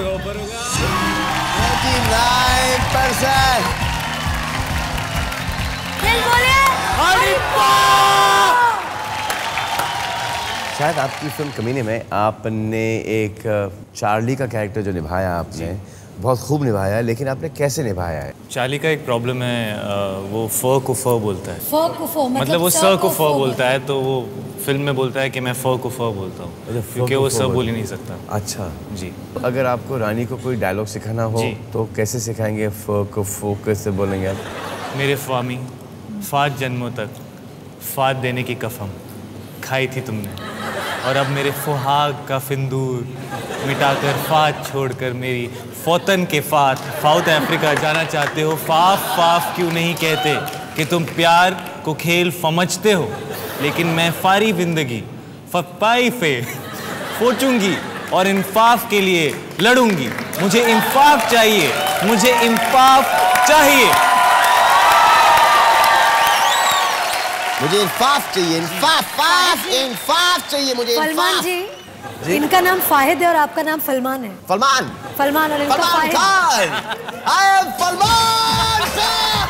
ऊपर होगा 99%। शायद आपकी फिल्म कमीने में आपने एक चार्ली का कैरेक्टर जो निभाया आपने बहुत खूब निभाया है, लेकिन आपने कैसे निभाया है? चार्ली का एक प्रॉब्लम है, वो फ को फ बोलता है। फ को फ मतलब वो स को फ बोलता है, तो वो फिल्म में बोलता है कि मैं फ को फ बोलता हूँ, क्योंकि वो स बोल ही नहीं सकता। अच्छा जी। अगर आपको रानी को कोई डायलॉग सिखाना हो तो कैसे सिखाएंगे? फ को फ कैसे बोलेंगे आप? मेरे स्वामी, फात जन्मों तक फात देने की कसम खाई थी तुमने, और अब मेरे फुहाग का फिंदूर मिटाकर फात छोड़कर मेरी फौतन के फात साउथ अफ्रीका जाना चाहते हो। फाफ फाफ क्यों नहीं कहते कि तुम प्यार को खेल समझते हो, लेकिन मैं फारी जिंदगी फपाई पे सोचूंगी और इंसाफ के लिए लड़ूंगी। मुझे इंसाफ चाहिए, मुझे इंसाफ चाहिए, मुझे इंसाफ चाहिए, इंसाफ चाहिए मुझे। सलमान जी, इनका नाम फाहिद है और आपका नाम सलमान है। सलमान और इनका फाहिद। I am Salman Khan.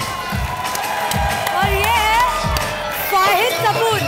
और ये है फाहिद कपूर।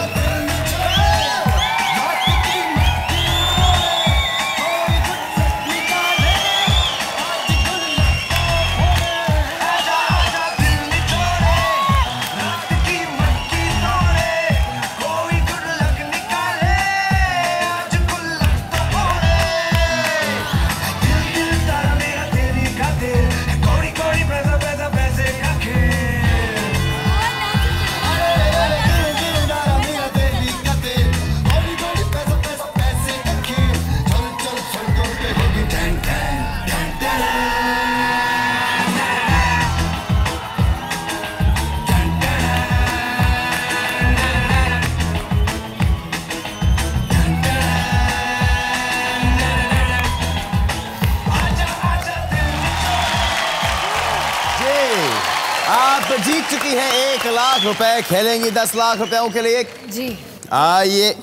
जीत चुकी हैं 1 लाख रुपए, खेलेंगी 10 लाख रुपयों के लिए। जी आइए,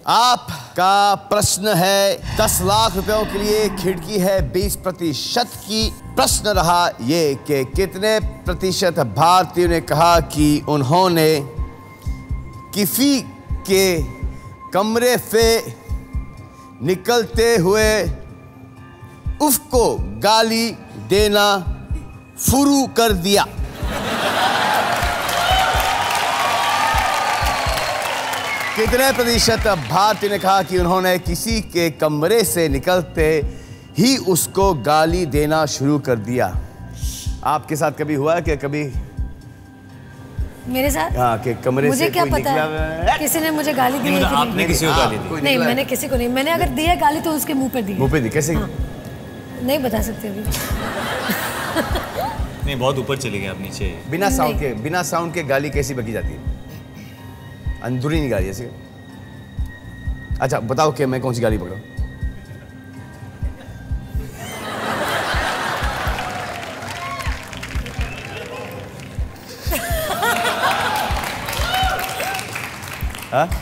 आपका प्रश्न है 10 लाख रुपयों के लिए, खिड़की है 20% की। प्रश्न रहा ये कि कितने प्रतिशत भारतीयों ने कहा कि उन्होंने किसी के कमरे से निकलते हुए उसको गाली देना शुरू कर दिया। कितने प्रतिशत भारतीयों ने कहा कि उन्होंने किसी के कमरे से निकलते ही उसको गाली देना शुरू कर दिया? आपके साथ कभी हुआ है कि कभी मेरे साथ? हाँ, कि कमरे मुझे से क्या कोई पता निकला है किसी ने मुझे गाली दी है कि आपने नहीं? किसी को गाली दी? नहीं, मैंने किसी को नहीं। मैंने अगर दी है गाली तो उसके मुंह पर दी है। मुंह पे दी? कैसे? हाँ। नहीं बता सकते अभी। नहीं, बहुत ऊपर चले गए आप नीचे। बिना साउंड के गाली कैसी बकी जाती है? अंदरूनी गाली ऐसे? अच्छा बताओ कि मैं कौन सी गाली पकड़ूं?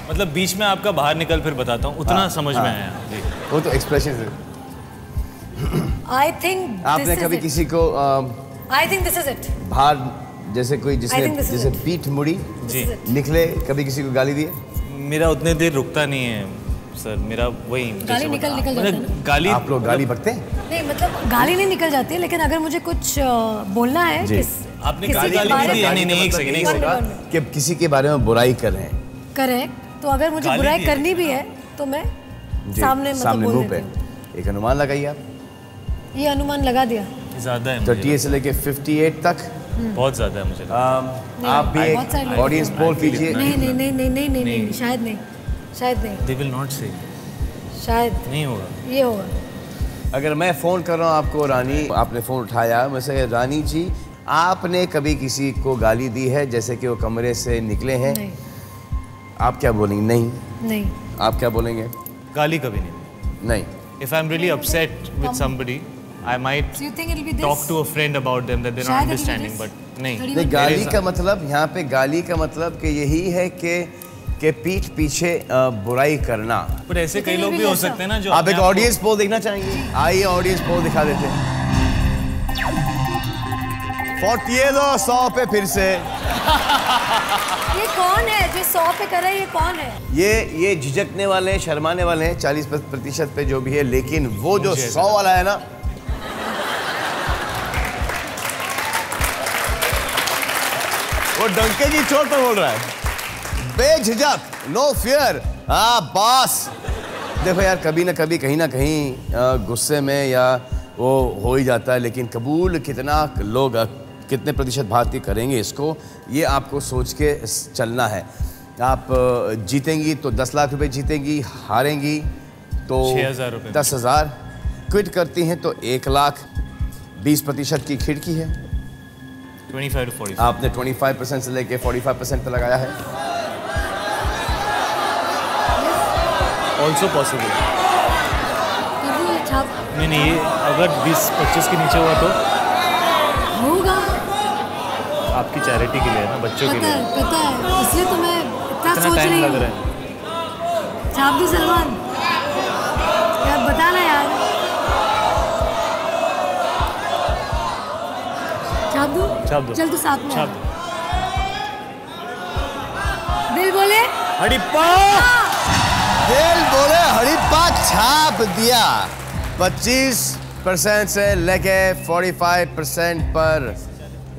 मतलब बीच में आपका बाहर निकल फिर बताता हूँ, उतना समझ में आया जी। वो तो एक्सप्रेशन है। I think आपने कभी किसी को I think this is it. बाहर जैसे कोई I think this is जैसे it. पीठ मुड़ी जी, निकले, कभी किसी को गाली दी? मेरा उतने देर रुकता नहीं है सर, मेरा वही गाली निकल जाती है ना? गाली। आप लोग गाली बकते हैं? नहीं, मतलब गाली नहीं निकल जाती है, लेकिन अगर मुझे कुछ बोलना है आपने किसी गाली के बारे नहीं दी? में नहीं, एक सेकंड, एक सेकंड। कि किसी के बारे में बुराई कर रहे हैं, करेक्ट, तो अगर मुझे गाली बुराई दी करनी भी है तो मैं जी, सामने सामने बोल मुंह पे देती हूँ। एक अनुमान लगाइए आप। ये अनुमान लगा दिया। ज्यादा है 38 से लेके 58 तक। बहुत ज्यादा है मुझे। आप भी बहुत सारे एक लोग ऑडियंस पोल कीजिए। नहीं नहीं नहीं नहीं नहीं नहीं नहीं, शायद नहीं, शायद नहीं, दे विल नॉट से, शायद नहीं होगा। ये होगा। अगर मैं फोन कर रहा हूँ आपको, रानी, आपने फोन उठाया, मैं से रानी जी आपने कभी किसी को गाली दी है जैसे कि वो कमरे से निकले हैं? नहीं आप क्या बोलेंगे? नहीं। नहीं। आप क्या बोलेंगे? गाली कभी नहीं। नहीं। If I'm really upset with somebody, I might So you think it'll be this? talk to a friend about them that they're not शायद it'll be understanding, this? but नहीं। नहीं, गाली का मतलब यहाँ पे गाली का मतलब कि यही है कि पीठ पीछे बुराई करना। पर ऐसे कई लोग भी हो सकते हैं ना जो आप एक ऑडियंस पोल देखना चाहेंगे? आइए ऑडियंस पोल दिखा देते हैं। 100 पे फिर से। ये कौन है जो 100 पे कर रहा है? ये कौन है? ये झिझकने वाले हैं, शर्माने वाले हैं 40% पे जो भी है, लेकिन वो जो 100 वाला है ना, वो डंके की चोट पे बोल रहा है, बेझिझक, नो फियर। हाँ बॉस, देखो यार, कभी ना कभी कहीं ना कहीं गुस्से में या वो हो ही जाता है, लेकिन कबूल कितना लोग, कितने प्रतिशत भारतीय करेंगे इसको, ये आपको सोच के चलना है। आप जीतेंगी तो 10 लाख रुपए जीतेंगी, हारेंगी तो 6,000 रुपए। 10,000, क्विट करती हैं तो 1 लाख। 20% की खिड़की है। 25 to 45। आपने 25% से लेके 45% पे लगाया है। Also possible. छाप नहीं, ये अगर 20-25 के नीचे हुआ तो होगा। आपकी चैरिटी के लिए है ना, बच्चों के लिए। पता है, इसलिए तो मैं इतना सोच टाइम रही लग हूँ। रहा है। छाप दो सलमान, यार बताना यार। छाप दो। चल तू साथ में छाप आ। दिल बोले हड़िप्पा। दिल बोले हड़िप्पा छाप दिया। 25% से लेके 45% पर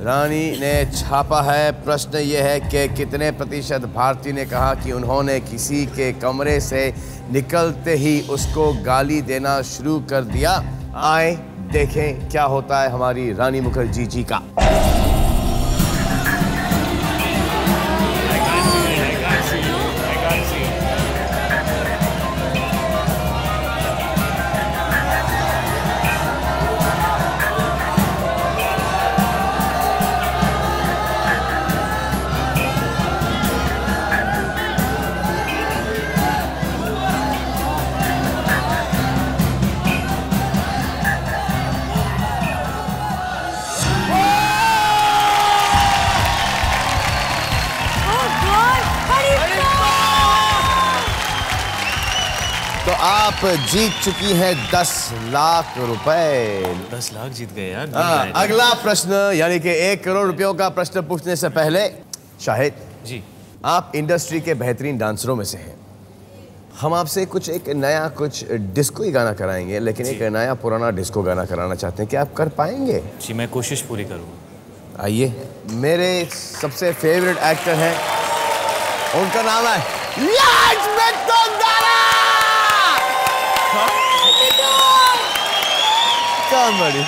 रानी ने छापा है। प्रश्न ये है कि कितने प्रतिशत भारतीय ने कहा कि उन्होंने किसी के कमरे से निकलते ही उसको गाली देना शुरू कर दिया। आए देखें क्या होता है हमारी रानी मुखर्जी जी का। आप जीत चुकी हैं 10 लाख रुपए। 10 लाख जीत गए यार। अगला प्रश्न यानी कि 1 करोड़ रुपयों का प्रश्न पूछने से पहले शाहिद जी, आप इंडस्ट्री के बेहतरीन डांसरों में से हैं। हम आपसे एक नया डिस्को ही गाना कराएंगे, लेकिन एक नया पुराना डिस्को गाना कराना चाहते हैं। क्या आप कर पाएंगे? जी, मैं कोशिश पूरी करूँगा। आइए, मेरे सबसे फेवरेट एक्टर हैं, उनका नाम है याज मिथुनदारा। कौन बड़ी?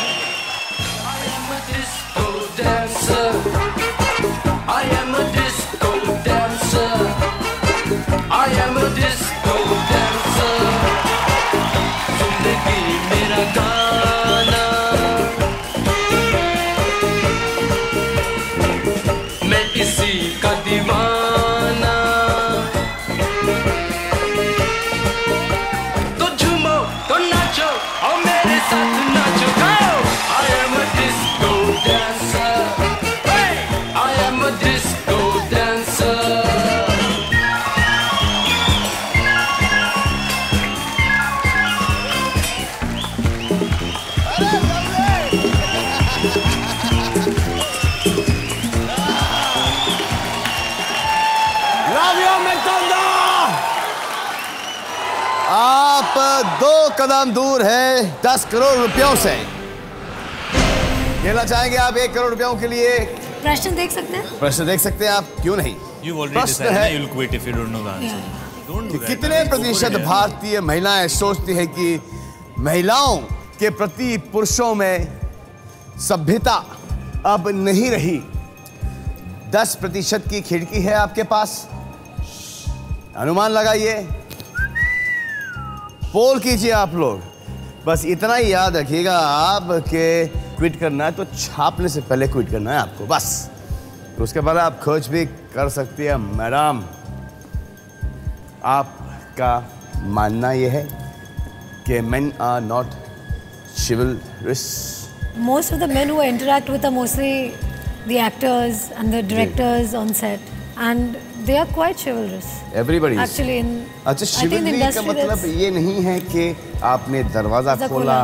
आप 2 कदम दूर है 10 करोड़ रुपयों से। खेलना चाहेंगे आप 1 करोड़ रुपयों के लिए? प्रश्न देख सकते हैं? प्रश्न देख सकते हैं आप, क्यों नहीं? प्रश्न है कि कितने प्रतिशत भारतीय महिलाएं सोचती हैं कि महिलाओं के प्रति पुरुषों में सभ्यता अब नहीं रही? 10% की खिड़की है आपके पास, अनुमान लगाइए, पोल कीजिए आप लोग। बस इतना ही याद रखिएगा, आपके क्विट करना है तो छापने से पहले क्विट करना है आपको, बस। तो उसके बाद आप खोज भी कर सकती है मैडम। आपका मानना यह है कि men are not chivalrous? Most of the men who I interact with are mostly the actors and the directors on set, and they are quite chivalrous. Everybody is. Actually, in अच्छा, chivalry का मतलब ये नहीं है कि आपने दरवाजा खोला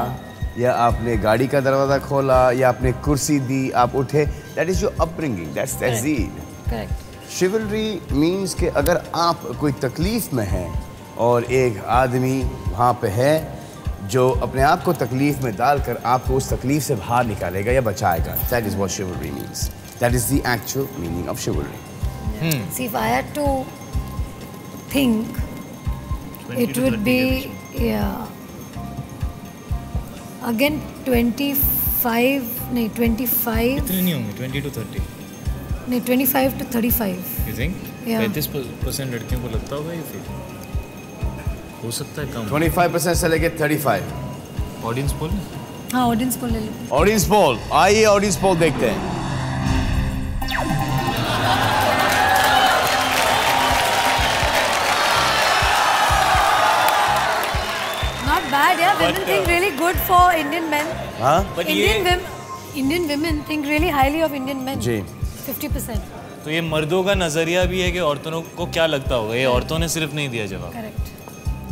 या आपने गाड़ी का दरवाजा खोला या आपने कुर्सी दी, आप उठे। That is your upbringing. That's it. Correct. Chivalry means कि अगर आप कोई तकलीफ में हैं और एक आदमी वहाँ पे है जो अपने आप को तकलीफ में डालकर आपको उस तकलीफ से बाहर निकालेगा या बचाएगा, that is what chivalry means. That is the actual meaning of chivalry. See, if I had to think, it would be, again 25, नहीं 25, इतने नहीं होंगे, 20 to 30. नहीं 25 to 35. You think? Yeah. 35% लड़कियों को लगता होगा ये फिर हो सकता है कम। 25% से लेके 35। Audience poll? हाँ, ऑडियंस पोल ले लो। ऑडियंस पोल, आइए ऑडियंस पोल देखते हैं। Not bad, yeah. Women think really good for Indian men. हाँ? Indian women think really highly of Indian men. जी। 50%. तो ये मर्दों का नजरिया भी है कि औरतों को क्या लगता होगा, ये औरतों ने सिर्फ नहीं दिया जवाब। Correct.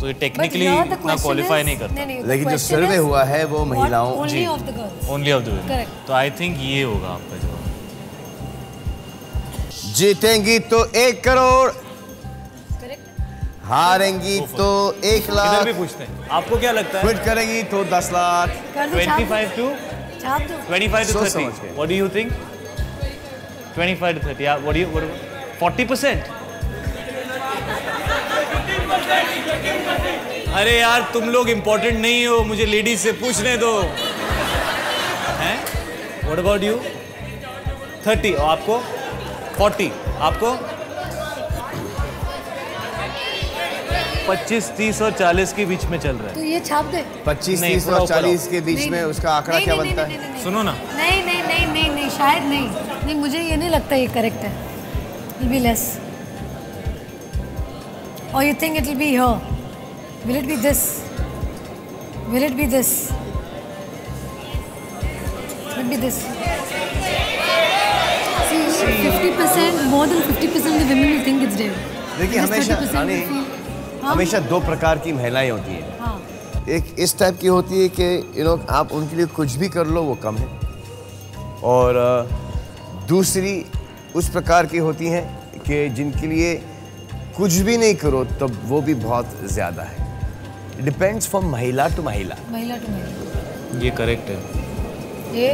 तो ये टेक्निकली इतना क्वालिफाई नहीं करता। लेकिन जो सर्वे हुआ है वो महिलाओं, Only of the girls. Only of the women. Correct. तो आई थिंक ये होगा आपका जवाब। जीतेंगी तो 1 करोड़, Correct. हारेंगी तो 1 इधर लाख, भी पूछते हैं, आपको क्या लगता है? क्विट करेंगी तो 10 लाख। कर दो, छाप दो। 25 to छाप दो। 25 to सोच 30. समझ के। What do you think? 25 to 30. Yeah. What 40%? अरे यार तुम लोग इम्पोर्टेंट नहीं हो, मुझे लेडीज से पूछने दो। हैं? What about you? 30 और आपको? 40 आपको? 25, 30 और 40 के बीच में चल रहा है। तो ये छाप दे। 25, नहीं, 30 और 40 के बीच में उसका आंकड़ा क्या बनता है? सुनो ना। नहीं, शायद नहीं, मुझे ये नहीं लगता ये करेक्ट है। It'll be less. Or you think it'll be here? Will it be this? Will it be this? Will it be this? See, 50%, more than 50% of the women will think it's there. देखिए Just हमेशा 30% रानी, will feel हमेशा दो प्रकार की महिलाएं होती हैं। हाँ। एक इस टाइप की होती है कि आप उनके लिए कुछ भी कर लो वो कम है, और दूसरी उस प्रकार की होती हैं कि जिनके लिए कुछ भी नहीं करो तब वो भी बहुत ज़्यादा है। इट डिपेंड्स फ्रॉम महिला टू महिला। महिला टू महिला। ये करेक्ट है। ये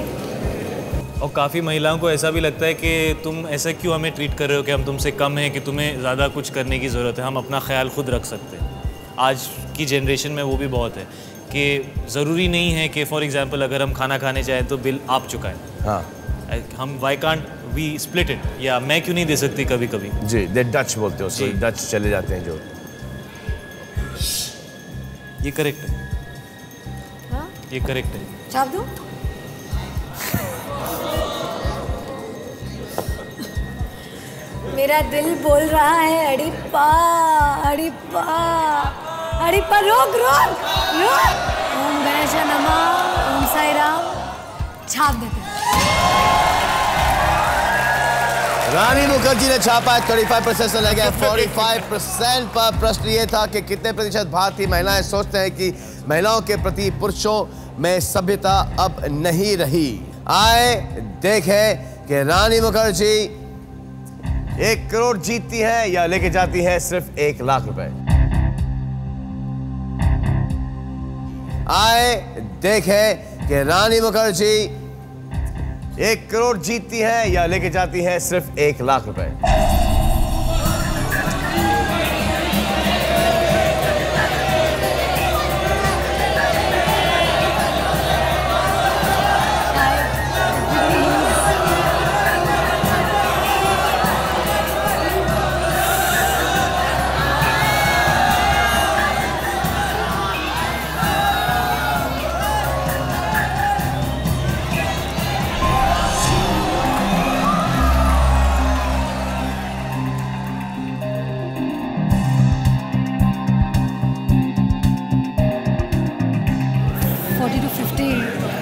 और काफ़ी महिलाओं को ऐसा भी लगता है कि तुम ऐसा क्यों हमें ट्रीट कर रहे हो कि हम तुमसे कम हैं, कि तुम्हें ज़्यादा कुछ करने की ज़रूरत है, हम अपना ख्याल खुद रख सकते हैं। आज की जनरेशन में वो भी बहुत है कि ज़रूरी नहीं है कि फॉर एग्जांपल अगर हम खाना खाने चाहें तो बिल आप चुकाएं। हाँ, हम why can't we split it, या मैं क्यों नहीं दे सकती कभी कभी। जी, दे डच बोलते हो, जी। डच चले जाते हैं जो। ये करेक्ट है। हाँ? ये करेक्ट है। छाप दूं? मेरा दिल बोल रहा है अड़िप्पा अड़िप्पा अड़िप्पा, रोक रोक रोक। ओम गणेश नमः, ओम साई राम। छाप देते हैं। रानी मुखर्जी ने छापा है 35% से लगे 45% पर। प्रश्न ये था कि कितने प्रतिशत भारतीय महिलाएं सोचते हैं कि महिलाओं के प्रति पुरुषों में सभ्यता अब नहीं रही। आए देखें कि रानी मुखर्जी 1 करोड़ जीतती है या लेके जाती है सिर्फ 1 लाख रुपए। आए देखें कि रानी मुखर्जी 1 करोड़ जीतती है या लेके जाती है सिर्फ 1 लाख रुपए।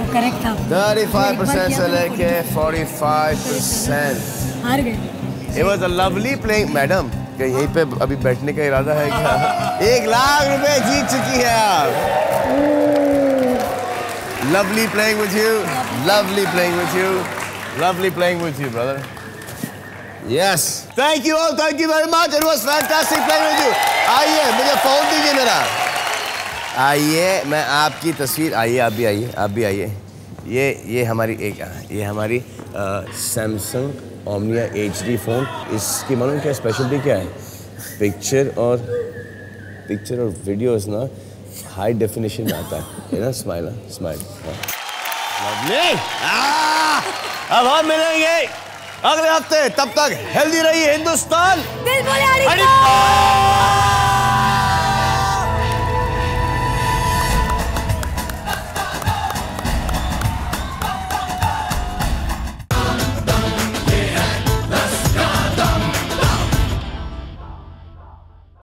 करेक्ट था। 35% से लेके 45%। हार गए। It was a lovely playing, madam. क्या यहीं पे अभी बैठने का इरादा है क्या? 1 लाख रुपए जीत चुकी है आप। Lovely playing with you. Lovely playing with you. Lovely playing with you, brother. Yes. Thank you all. Thank you very much. It was fantastic playing with you. आइए, मुझे फोन दीजिए मेरा। आइए, मैं आपकी तस्वीर, आइए आप भी आइए, आप भी आइए। ये हमारी सैमसंग ओमनिया HD फ़ोन। इसकी मालूम क्या स्पेशलिटी क्या है? पिक्चर और वीडियोस ना हाई डेफिनेशन में आता है ना। स्माइल अब हम मिलेंगे अगले हफ्ते। तब तक हेल्दी रहिए हिंदुस्तान। दिल बोले